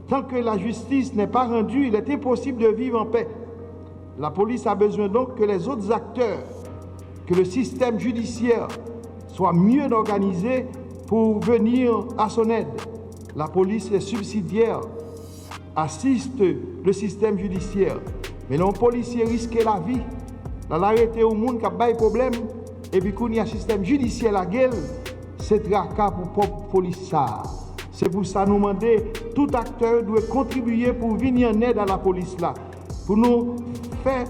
Tant que la justice n'est pas rendue, il est impossible de vivre en paix. La police a besoin donc que les autres acteurs, que le système judiciaire soit mieux organisé pour venir à son aide. La police est subsidiaire, assiste le système judiciaire. Mais les policiers risquent la vie. Là, l'arrêté au monde qui a des problèmes, et puis quand il y a un système judiciaire la gueule, c'est tracas pour propre police. C'est pour ça que nous demandons, tout acteur doit contribuer pour venir en aide à la police là. Pour nous faire,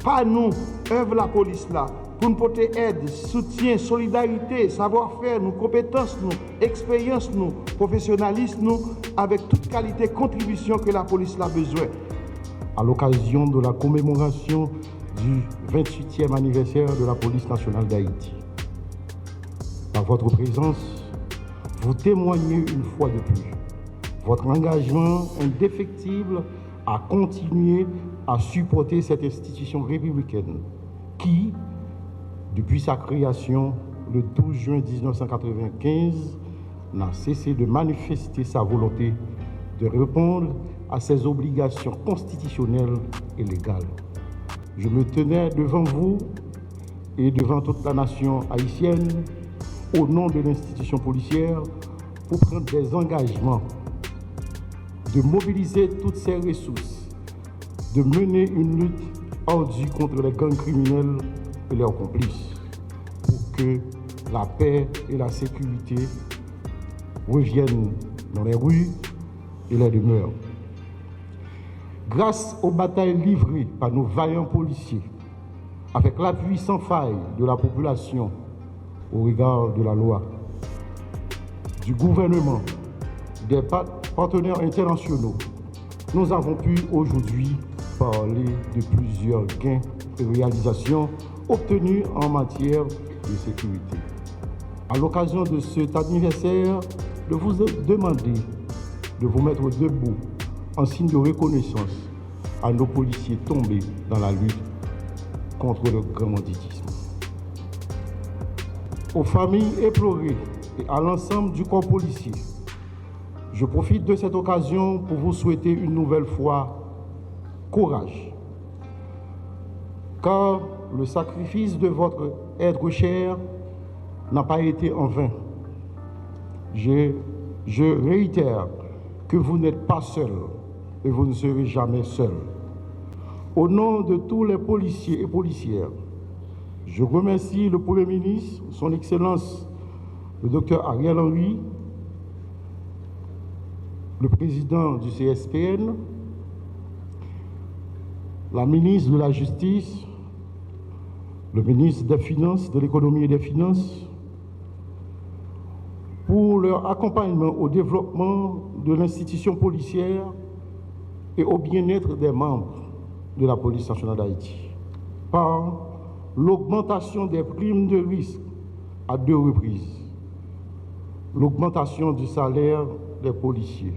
pas nous, œuvre la police là. Pour nous porter aide, soutien, solidarité, savoir-faire, nos compétences, nos expériences, nos professionnalisme, nous, avec toute qualité contribution que la police a besoin. À l'occasion de la commémoration du 28e anniversaire de la police nationale d'Haïti. Par votre présence, vous témoignez une fois de plus votre engagement indéfectible à continuer à supporter cette institution républicaine qui, depuis sa création le 12 juin 1995, n'a cessé de manifester sa volonté de répondre à ses obligations constitutionnelles et légales. Je me tenais devant vous et devant toute la nation haïtienne au nom de l'institution policière pour prendre des engagements, de mobiliser toutes ses ressources, de mener une lutte ardue contre les gangs criminels et leurs complices, pour que la paix et la sécurité reviennent dans les rues et les demeures. Grâce aux batailles livrées par nos vaillants policiers, avec l'appui sans faille de la population au regard de la loi, du gouvernement, des partenaires internationaux, nous avons pu aujourd'hui parler de plusieurs gains et réalisations obtenus en matière de sécurité. À l'occasion de cet anniversaire, de vous demander de vous mettre debout en signe de reconnaissance à nos policiers tombés dans la lutte contre le grand banditisme. Aux familles éplorées et à l'ensemble du corps policier, je profite de cette occasion pour vous souhaiter une nouvelle fois courage, car le sacrifice de votre être cher n'a pas été en vain. Je réitère que vous n'êtes pas seul et vous ne serez jamais seul. Au nom de tous les policiers et policières, je remercie le Premier ministre, son Excellence, le Dr Ariel Henry, le président du CSPN, la ministre de la Justice, le ministre des Finances, de l'Économie et des Finances, pour leur accompagnement au développement de l'institution policière et au bien-être des membres de la police nationale d'Haïti, par l'augmentation des primes de risque à 2 reprises, l'augmentation du salaire des policiers,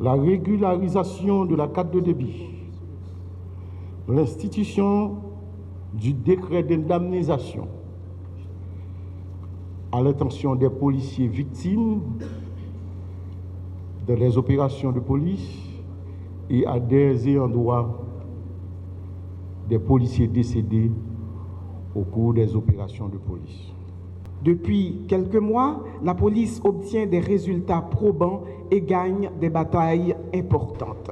la régularisation de la carte de débit, l'institution du décret d'indemnisation à l'intention des policiers victimes des opérations de police et à des ayants droit des policiers décédés au cours des opérations de police. Depuis quelques mois, la police obtient des résultats probants et gagne des batailles importantes.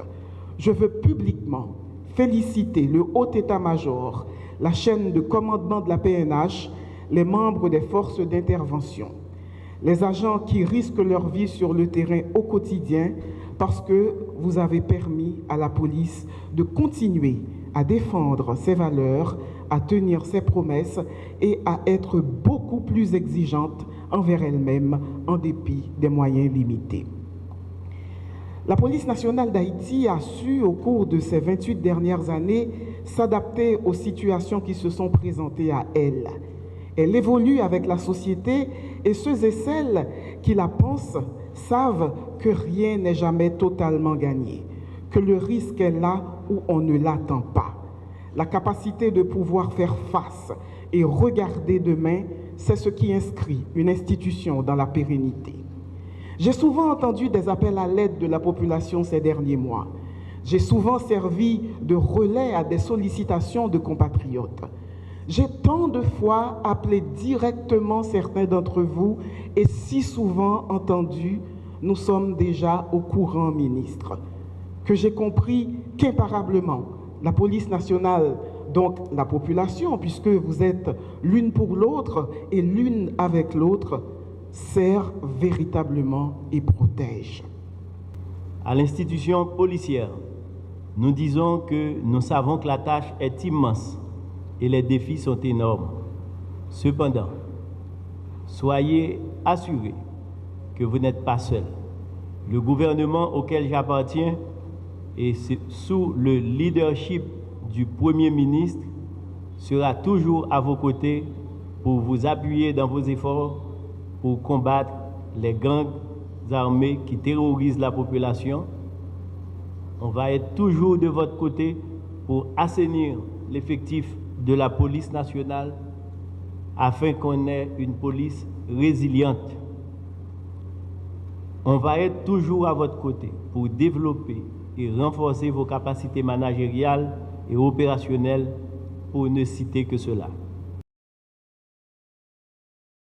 Je veux publiquement féliciter le haut état-major, la chaîne de commandement de la PNH, les membres des forces d'intervention, les agents qui risquent leur vie sur le terrain au quotidien parce que vous avez permis à la police de continuer à défendre ses valeurs, à tenir ses promesses et à être beaucoup plus exigeante envers elle-même en dépit des moyens limités. La police nationale d'Haïti a su, au cours de ces 28 dernières années, s'adapter aux situations qui se sont présentées à elle. Elle évolue avec la société et ceux et celles qui la pensent savent que rien n'est jamais totalement gagné, que le risque est là où on ne l'attend pas. La capacité de pouvoir faire face et regarder demain, c'est ce qui inscrit une institution dans la pérennité. J'ai souvent entendu des appels à l'aide de la population ces derniers mois. J'ai souvent servi de relais à des sollicitations de compatriotes. J'ai tant de fois appelé directement certains d'entre vous et si souvent entendu « Nous sommes déjà au courant, ministre », que j'ai compris qu'imparablement, la police nationale, donc la population, puisque vous êtes l'une pour l'autre et l'une avec l'autre, sert véritablement et protège. À l'institution policière, nous disons que nous savons que la tâche est immense et les défis sont énormes. Cependant, soyez assurés que vous n'êtes pas seul. Le gouvernement auquel j'appartiens et sous le leadership du Premier ministre sera toujours à vos côtés pour vous appuyer dans vos efforts pour combattre les gangs armés qui terrorisent la population. On va être toujours de votre côté pour assainir l'effectif de la police nationale afin qu'on ait une police résiliente. On va être toujours à votre côté pour développer et renforcer vos capacités managériales et opérationnelles, pour ne citer que cela.